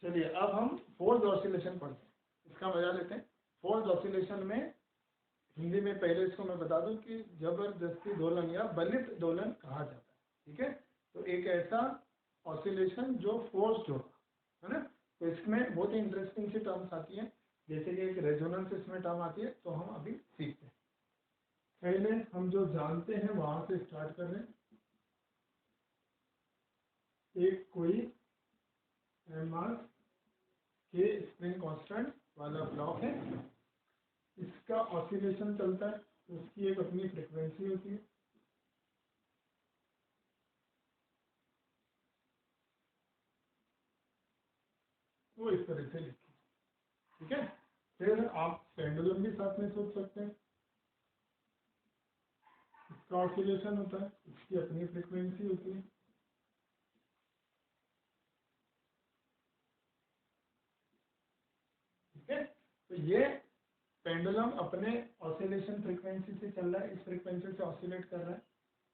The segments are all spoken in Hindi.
चलिए अब हम फोर्स ऑसिलेशन पढ़ते हैं, इसका मजा लेते हैं। फोर्स ऑसिलेशन में हिंदी में पहले इसको मैं बता दूं कि जबरदस्ती दोलन या बलित दोलन कहा जाता है, ठीक है। तो एक ऐसा ऑसिलेशन जो फोर्स्ड होगा, है ना। तो इसमें बहुत ही इंटरेस्टिंग सी टर्म्स आती है, जैसे कि एक रेजोनेंस इसमें टर्म आती है, तो हम अभी सीखते हैं। पहले हम जो जानते हैं वहां से स्टार्ट कर रहे हैं। एक कोई मास के स्प्रिंग कांस्टेंट वाला ब्लॉक है, इसका ऑसिलेशन चलता है, तो उसकी एक अपनी फ्रीक्वेंसी होती है। वो इस तरह से लिखी, ठीक है। फिर आप पेंडुलम भी साथ में सोच सकते हैं, इसका ऑसिलेशन होता है, इसकी अपनी फ्रीक्वेंसी होती है। ठीक है, तो ये पेंडुलम अपने ऑसिलेशन फ्रीक्वेंसी से चल रहा है, इस फ्रीक्वेंसी से ऑसिलेट कर रहा है,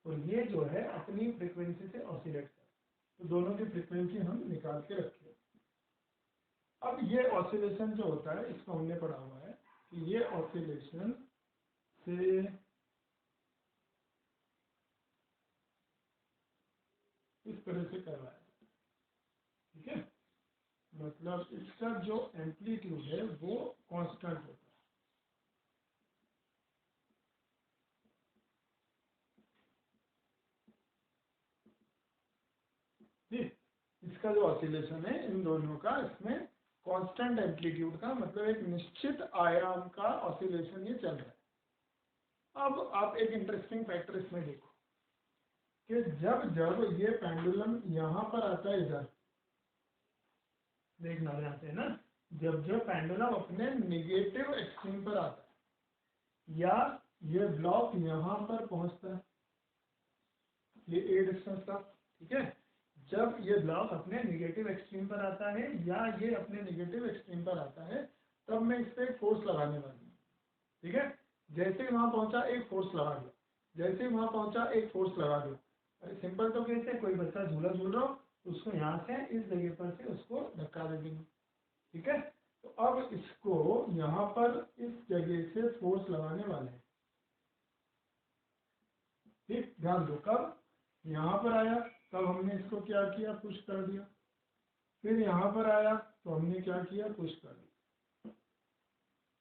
और ये जो है अपनी फ्रीक्वेंसी से ऑसिलेट कर रहा है। तो दोनों की फ्रीक्वेंसी हम निकाल के रखे। अब ये ऑसिलेशन जो होता है, इसको हमने पढ़ा हुआ है कि ये ऑसिलेशन से इस तरह से कर रहा है, ठीक है। मतलब इसका जो एम्पलीट्यूड है वो कांस्टेंट होता है। ठीक, इसका जो ऑसिलेशन है इन दोनों का, इसमें कांस्टेंट एम्पलीट्यूड का मतलब एक निश्चित आयाम का ऑसिलेशन ये चल रहा है। अब आप एक इंटरेस्टिंग फैक्टर इसमें देखो कि जब जब ये पेंडुलम यहाँ पर आता है, इधर देखना चाहते हैं ना, जब जब पेंडुलम अपने निगेटिव एक्सट्रीम पर आता है या ये ब्लॉक यहाँ पर पहुंचता है, ये ए डिस्टेंस का, ठीक है। जब ये ब्लॉक अपने निगेटिव एक्सट्रीम पर आता है या ये अपने निगेटिव एक्सट्रीम पर आता है, तब मैं इस पर एक फोर्स लगाने वाली हूँ, ठीक है। जैसे वहां पहुंचा एक फोर्स लगा दिया, जैसे वहां पहुंचा एक फोर्स लगा दिया। अरे सिंपल तो कैसे, कोई बच्चा झूला झूल रहा हो, उसको यहाँ से इस जगह पर से उसको धक्का दे देंगे, ठीक है। तो अब इसको यहाँ पर इस जगह से फोर्स लगाने वाले हैं, ठीक। ध्यान दो, कब यहाँ पर आया तब हमने इसको क्या किया, पुश कर दिया। फिर यहाँ पर आया तो हमने क्या किया, पुश कर दिया,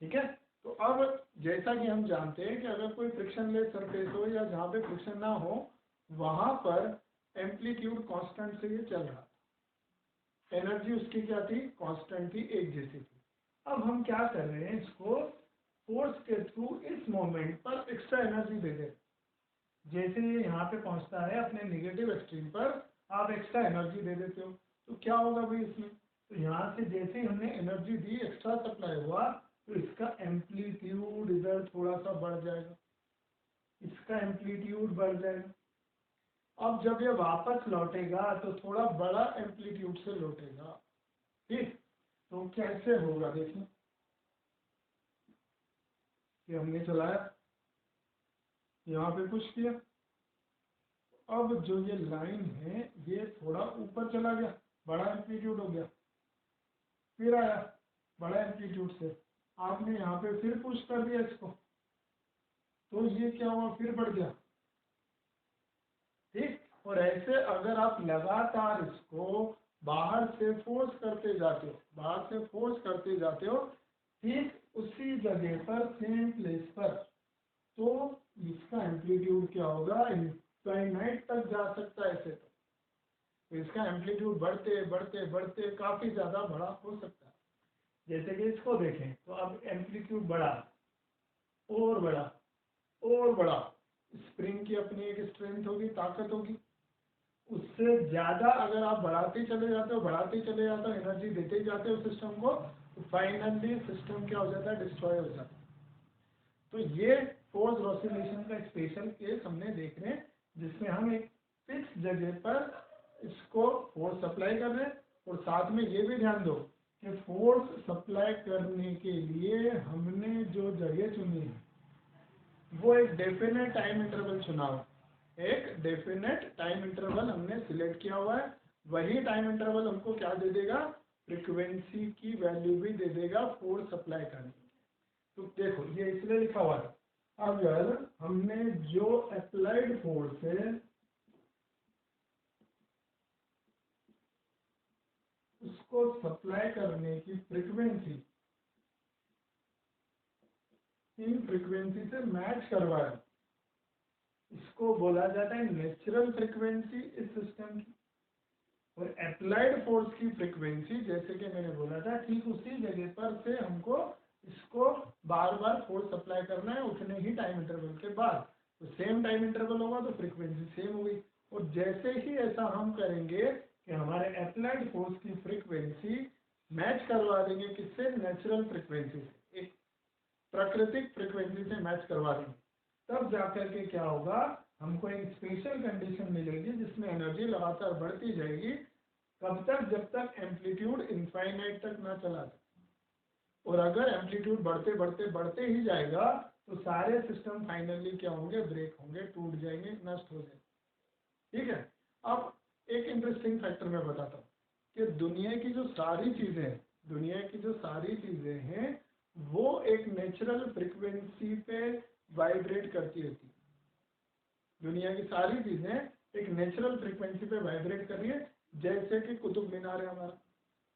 ठीक है। तो अब जैसा कि हम जानते हैं कि अगर कोई फ्रिक्शनलेस सरफेस हो या जहाँ पे फ्रिक्शन ना हो, वहां पर एम्पलीट्यूड कांस्टेंट से ये चल रहा था, एनर्जी उसकी क्या थी, कांस्टेंट थी, एक जैसी थी। अब हम क्या कर रहे हैं, इसको फोर्स के थ्रू इस मोमेंट पर एक्स्ट्रा एनर्जी दे दे। जैसे ये यहाँ पे पहुंचता है अपने नेगेटिव एक्सट्रीम पर, आप एक्स्ट्रा एनर्जी दे देते हो, तो क्या होगा भाई इसमें, तो यहाँ से जैसे ही हमने एनर्जी दी, एक्स्ट्रा सप्लाई हुआ, तो इसका एम्पलीट्यूड इधर थोड़ा सा बढ़ जाएगा, इसका एम्पलीट्यूड बढ़ जाएगा। अब जब ये वापस लौटेगा तो थोड़ा बड़ा एम्पलीट्यूड से लौटेगा, ठीक। तो कैसे होगा देखिए, कि हमने चलाया, यहाँ पे पुश किया, अब जो ये लाइन है ये थोड़ा ऊपर चला गया, बड़ा एम्पलीट्यूड हो गया, फिर आया बड़ा एम्पलीट्यूड से, आपने यहाँ पे फिर पुश कर दिया इसको, तो ये क्या हुआ, फिर बढ़ गया, ठीक। और ऐसे अगर आप लगातार इसको बाहर से फोर्स करते जाते हो, बाहर से फोर्स करते जाते हो, ठीक उसी जगह पर, सेम प्लेस पर, तो इसका एम्पलीट्यूड क्या होगा, इनफाइनाइट तक जा सकता है ऐसे। तो इसका एम्पलीट्यूड बढ़ते बढ़ते बढ़ते काफी ज्यादा बड़ा हो सकता है। जैसे कि इसको देखें, तो अब एम्पलीट्यूड बढ़ा और बढ़ा और बढ़ा, स्प्रिंग की अपनी एक स्ट्रेंथ होगी, ताकत होगी, उससे ज्यादा अगर आप बढ़ाते चले जाते हो, बढ़ाते चले जाते हो, एनर्जी देते ही जाते हो सिस्टम को, तो फाइनली सिस्टम क्या हो जाता है, डिस्ट्रॉय हो जाता है। तो ये फोर्स ऑसिलेशन का स्पेशल केस हमने देख रहे हैं, जिसमें हम एक फिक्स जगह पर इसको फोर्स सप्लाई कर रहे हैं, और साथ में ये भी ध्यान दो कि फोर्स सप्लाई करने के लिए हमने जो जगह चुनी है वो एक डेफिनेट टाइम इंटरवल चुना हुआ, एक डेफिनेट टाइम इंटरवल हमने सिलेक्ट किया हुआ है। वही टाइम इंटरवल हमको क्या दे देगा, फ्रिक्वेंसी की वैल्यू भी दे देगा फोर्स अप्लाई करने की। तो देखो ये इसलिए लिखा हुआ है, अगर हमने जो अप्लाइड फोर्स है उसको सप्लाई करने की फ्रीक्वेंसी इन फ्रीक्वेंसी से मैच करवाए, इसको बोला जाता है नेचुरल फ्रीक्वेंसी इस सिस्टम की। और अप्लाइड फोर्स की फ्रीक्वेंसी जैसे कि मैंने बोला था ठीक उसी जगह पर से हमको इसको बार बार फोर्स अप्लाई करना है उतने ही टाइम इंटरवल के बाद। तो सेम टाइम इंटरवल होगा तो फ्रीक्वेंसी सेम होगी। और जैसे ही ऐसा हम करेंगे कि हमारे अप्लाइड फोर्स की फ्रीक्वेंसी मैच करवा देंगे किससे, नेचुरल फ्रीक्वेंसी से, एक प्राकृतिक फ्रीक्वेंसी से मैच करवा देंगे, तब जाकर के क्या होगा, हमको एक स्पेशल कंडीशन मिलेगी जिसमें एनर्जी लगातार बढ़ती जाएगी। कब तक, जब तक एम्पलीट्यूड इनफाइनाइट तक ना चला जाए। और अगर एम्पलीट्यूड बढ़ते बढ़ते बढ़ते ही जाएगा तो सारे सिस्टम फाइनली क्या होंगे, ब्रेक होंगे, टूट जाएंगे, नष्ट हो जाएंगे। ठीक है। अब एक इंटरेस्टिंग फैक्टर मैं बताता हूँ कि दुनिया की जो सारी चीजें हैं वो एक नेचुरल फ्रिक्वेंसी पे वाइब्रेट करती रहती है। दुनिया की सारी चीजें एक नेचुरल फ्रिक्वेंसी पे वाइब्रेट कर रही है। जैसे कि कुतुब मीनार है हमारा,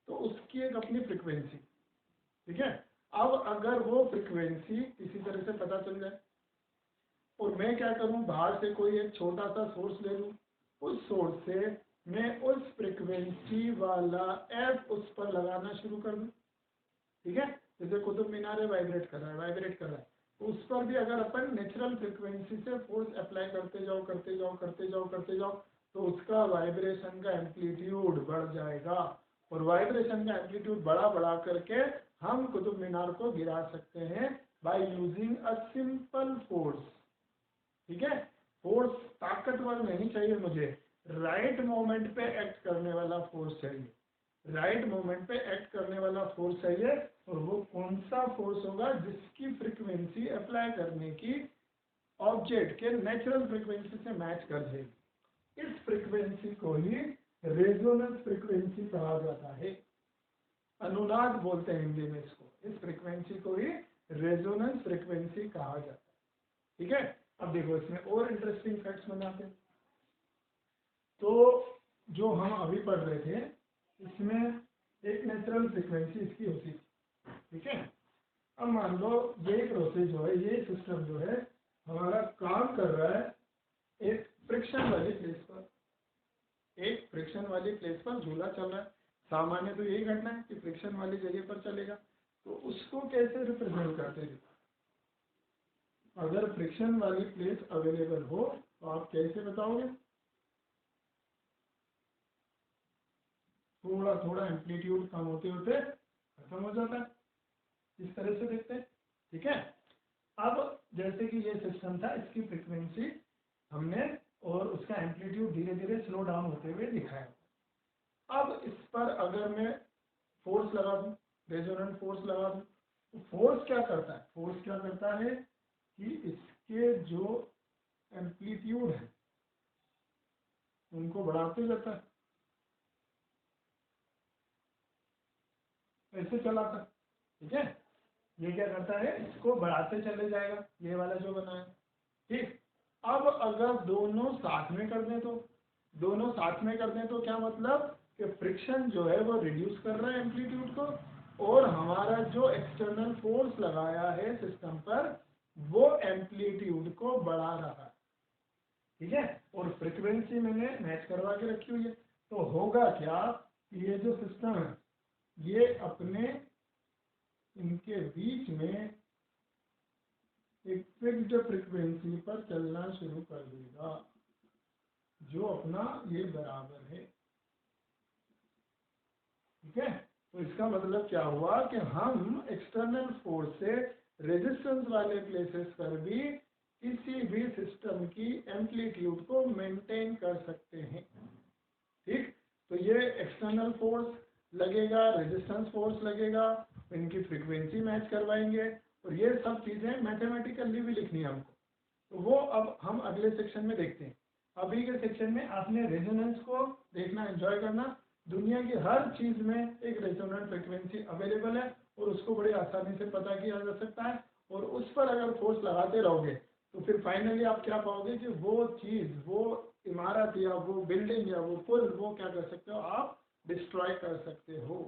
तो उसकी एक अपनी फ्रिक्वेंसी, ठीक है। अब अगर वो फ्रिक्वेंसी किसी तरह से पता चल जाए और मैं क्या करूं, बाहर से कोई एक छोटा सा सोर्स ले लूं, उस सोर्स से मैं उस फ्रिक्वेंसी वाला एफ उस पर लगाना शुरू कर दूं, ठीक है। जैसे कुतुब मीनार है, वाइब्रेट कर रहा है, तो उस पर भी अगर अपन नेचुरल फ्रिक्वेंसी से फोर्स अप्लाई करते जाओ तो उसका वाइब्रेशन का एम्पलीट्यूड बढ़ जाएगा। और वाइब्रेशन का एम्पलीट्यूड बढ़ा करके हम कुतुब मीनार को गिरा सकते हैं by using a simple force, ठीक है। फोर्स ताकतवर नहीं चाहिए मुझे, राइट मोमेंट पे एक्ट करने वाला फोर्स चाहिए, और वो कौन सा फोर्स होगा, जिसकी फ्रीक्वेंसी अप्लाई करने की ऑब्जेक्ट के नेचुरल फ्रीक्वेंसी से मैच कर जाएगी। इस फ्रीक्वेंसी को ही रेजोनेंस फ्रीक्वेंसी कहा जाता है, अनुनाद बोलते हैं हिंदी में इसको। इस फ्रीक्वेंसी को ही रेजोनेंस फ्रीक्वेंसी कहा जाता है, ठीक है। अब देखो इसमें और इंटरेस्टिंग फैक्ट्स बनाते हैं। तो जो हम अभी पढ़ रहे थे इसमें एक नेचुरल फ्रीक्वेंसी इसकी होती थी, ठीक है। अब मान लो ये प्रोसेस जो है, ये सिस्टम जो है हमारा काम कर रहा है एक फ्रिक्शन वाली प्लेस पर झूला चल रहा है। सामान्य तो यही घटना है कि फ्रिक्शन वाली जगह पर चलेगा। तो उसको कैसे रिप्रेजेंट करते हैं, अगर फ्रिक्शन वाली प्लेस अवेलेबल हो तो आप कैसे बताओगे, थोड़ा एम्पलीट्यूड कम होते होते खत्म हो जाता है, इस तरह से देखते हैं, ठीक है। अब जैसे कि ये सिस्टम था, इसकी फ्रीक्वेंसी हमने और उसका एम्पलीट्यूड धीरे धीरे स्लो डाउन होते हुए दिखाया। अब इस पर अगर मैं फोर्स लगा दूं, रेजोनेंट फोर्स लगा दूं, तो फोर्स क्या करता है कि इसके जो एम्पलीट्यूड है उनको बढ़ाते जाता है, ऐसे चलाता है, ठीक है। ये क्या करता है, इसको बढ़ाते चले जाएगा, ये वाला जो बना है, ठीक। अब अगर दोनों साथ में कर दें तो क्या मतलब कि फ्रिक्शन जो है वो रिड्यूस कर रहा है एम्पलीट्यूड को, और हमारा जो एक्सटर्नल फोर्स लगाया है सिस्टम पर वो एम्पलीट्यूड को बढ़ा रहा है, ठीक है। और फ्रिक्वेंसी मैंने मैच करवा के रखी हुई है। तो होगा क्या, ये जो सिस्टम है ये अपने इनके बीच में एक फिक्स्ड फ्रिक्वेंसी पर चलना शुरू कर देगा जो अपना ये बराबर है, ठीक है। तो इसका मतलब क्या हुआ कि हम एक्सटर्नल फोर्स से रेजिस्टेंस वाले प्लेसेस पर भी किसी भी सिस्टम की एम्पलीट्यूड को मेंटेन कर सकते हैं, ठीक। तो ये एक्सटर्नल फोर्स लगेगा, रेजिस्टेंस फोर्स लगेगा, इनकी फ्रीक्वेंसी मैच करवाएंगे, और ये सब चीज़ें मैथमेटिकली भी लिखनी है हमको। तो वो अब हम अगले सेक्शन में देखते हैं। अभी के सेक्शन में आपने रेजोनेंस को देखना, एंजॉय करना, दुनिया की हर चीज में एक रेजोनेंट फ्रिक्वेंसी अवेलेबल है और उसको बड़ी आसानी से पता किया जा सकता है, और उस पर अगर फोर्स लगाते रहोगे तो फिर फाइनली आप क्या पाओगे कि वो चीज, वो इमारत या वो बिल्डिंग या वो पुल, वो क्या कर सकते हो आप, डिस्ट्रॉय कर सकते हो।